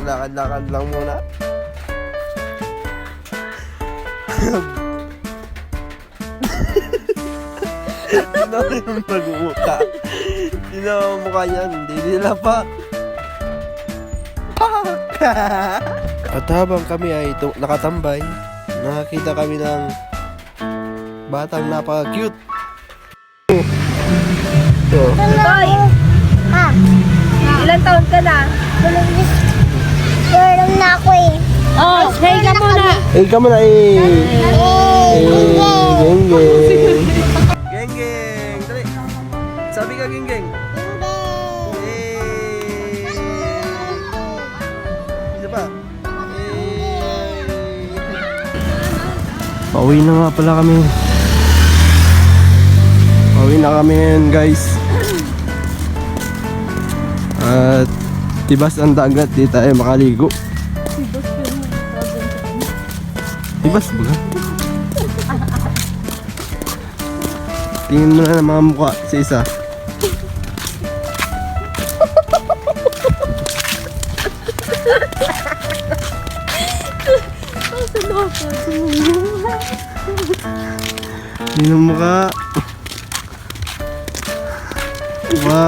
Maglakad-lakad lang muna. Sino yung magmumukha? Sino ang mukha niyan? Hindi nila pa. At habang kami ay nakatambay, nakakita kami ng batang napaka-cute. So, Toy! Ha? Ilang taon ka na? Tulong na ako eh. Oh, hey ka muna! ka muna eh. Geng, Geng-geng. Geng-geng. Dali. Sabi ka geng-geng. Isa pa. Pauwi na nga pala kami. Pauwi na kami ngayon, guys. At tibas ang dagat, di tayo makaligo. Tibas ba? Tingin mo na ng mga mukha sa isa. Tingin ang mukha. Mukha.